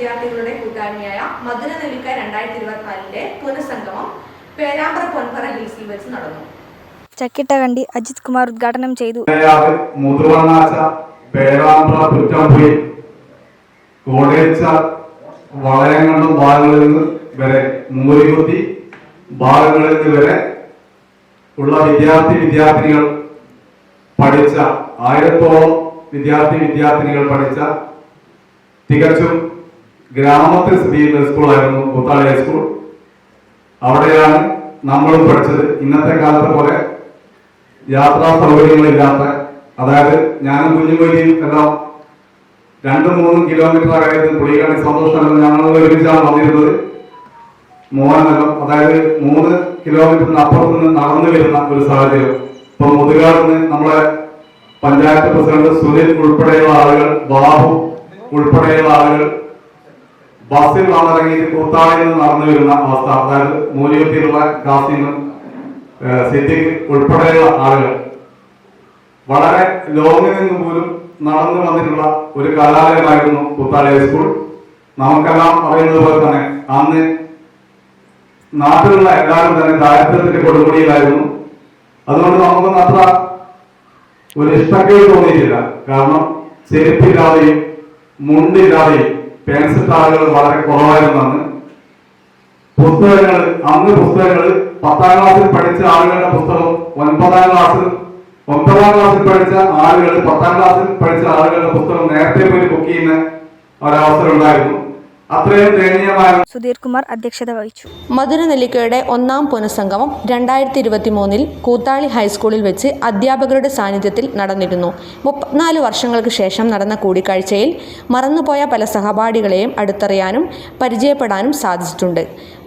വിദ്യാർത്ഥികളുടെ കൂട്ടായ്മയായ മധുരനെല്ലിക്ക 2024 പുനഃസംഗമം പേരാമ്പ്ര പൊൻപറ ഹിൽസിൽ വെച്ച് നടന്നു. ചക്കിട്ടകണ്ടി അജിത് കുമാർ ഉദ്ഘാടനം ചെയ്തു. മുതുവണ്ണാച്ച പേരാമ്പ്ര പുറ്റംപുഴി കോടേച്ച വളയങ്ങളും ഭാഗങ്ങളിൽ നിന്ന് വരെ മൂരികുത്തി ഭാഗങ്ങളിൽ നിന്ന് വരെ ഉള്ള വിദ്യാർത്ഥിനികൾ പഠിച്ച 1000-ഓളം വിദ്യാർത്ഥിനികൾ പഠിച്ച തികച്ചും ഗ്രാമത്തിൽ സ്ഥിതി ചെയ്യുന്ന സ്കൂളായിരുന്നു കൂത്താളി ഹൈസ്കൂൾ. അവിടെയാണ് നമ്മളും പഠിച്ചത്. ഇന്നത്തെ കാലത്തെ പോലെ യാത്രാ സൗകര്യങ്ങളില്ലാത്ത, അതായത് ഞാനും കുഞ്ഞുമൊഴിയും എല്ലാം 2-3 കിലോമീറ്റർ അകത്ത് പുളിക്കാണി സന്തോഷം ഞങ്ങൾ ഒരുമിച്ചാണ് വന്നിരുന്നത്. മോഹനല്ലം, അതായത് 3 കിലോമീറ്ററിന് അപ്പുറത്ത് നിന്ന് നടന്നു വരുന്ന ഒരു സാഹചര്യം. ഇപ്പൊ മുതുകാട് നിന്ന് നമ്മളെ പഞ്ചായത്ത് പ്രസിഡന്റ് സുനിൽ ഉൾപ്പെടെയുള്ള ആളുകൾ, ബാബു ഉൾപ്പെടെയുള്ള ആളുകൾ ബസ്സിൽ വന്നിറങ്ങിയിട്ട് കൂത്താളിയിൽ നിന്ന് നടന്നു വരുന്ന അവസ്ഥ. അതായത് മൂലിയത്തിലുള്ള കാസിനും സിദ്ദിഖ് ഉൾപ്പെടെയുള്ള ആളുകൾ വളരെ ലോങ്ങിൽ നിന്ന് പോലും നടന്നു വന്നിട്ടുള്ള ഒരു കലാലയമായിരുന്നു കൂത്താളി ഹൈസ്കൂൾ. നമുക്കെല്ലാം അറിയുന്നത് പോലെ തന്നെ അന്ന് നാട്ടിലുള്ള എല്ലാവരും തന്നെ ദാരിദ്ര്യത്തിന്റെ കൊടുമുടിയിലായിരുന്നു. അതുകൊണ്ട് നമുക്കൊന്നും അത്ര ഒരു ഇഷ്ടക്കേട് തോന്നിയിട്ടില്ല. കാരണം ചെരുപ്പില്ലാതെയും മുണ്ടില്ലാതെയും പെൻസിൽ ആളുകൾ വളരെ കുറവായിരുന്നു. പുസ്തകങ്ങൾ 10ാം ക്ലാസ്സിൽ പഠിച്ച ആളുകളുടെ പുസ്തകം 9ാം ക്ലാസ്സിൽ പഠിച്ച ആളുകൾ 10ാം ക്ലാസ്സിൽ പഠിച്ച ആളുകളുടെ പുസ്തകം നേരത്തെ പോയി ബുക്ക് ചെയ്യുന്ന ഒരവസരം ഉണ്ടായിരുന്നു. സുധീർ കുമാർ അധ്യക്ഷത വഹിച്ചു. മധുരനെല്ലിക്കയുടെ 1ാം പുനഃസംഗമം 2023 കൂത്താളി ഹൈസ്കൂളിൽ വെച്ച് അധ്യാപകരുടെ സാന്നിധ്യത്തിൽ നടന്നിരുന്നു. 34 വർഷങ്ങൾക്ക് ശേഷം നടന്ന കൂടിക്കാഴ്ചയിൽ മറന്നുപോയ പല സഹപാഠികളെയും അടുത്തറിയാനും പരിചയപ്പെടാനും സാധിച്ചിട്ടുണ്ട്.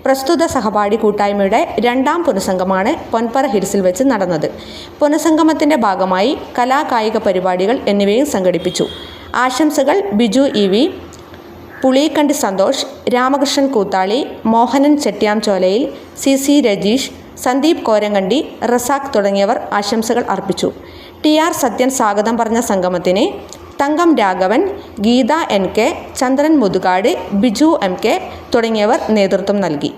പ്രസ്തുത സഹപാഠി കൂട്ടായ്മയുടെ 2ാം പുനഃസംഗമാണ് പൊൻപറ ഹിൽസിൽ വെച്ച് നടന്നത്. പുനഃസംഗമത്തിന്റെ ഭാഗമായി കലാകായിക പരിപാടികൾ എന്നിവയും സംഘടിപ്പിച്ചു. ആശംസകൾ ബിജു EV, പുളിക്കണ്ടി സന്തോഷ്, രാമകൃഷ്ണൻ കൂത്താളി, മോഹനൻ ചെട്ടിയാംചോലയിൽ, CC രജീഷ്, സന്ദീപ് കോരങ്കണ്ടി, റസാഖ് തുടങ്ങിയവർ ആശംസകൾ അർപ്പിച്ചു. TR സത്യൻ സ്വാഗതം പറഞ്ഞ സംഗമത്തിന് തങ്കം രാഘവൻ, ഗീത NK, ചന്ദ്രൻ മുതുകാട്, ബിജു MK തുടങ്ങിയവർ നേതൃത്വം നൽകി.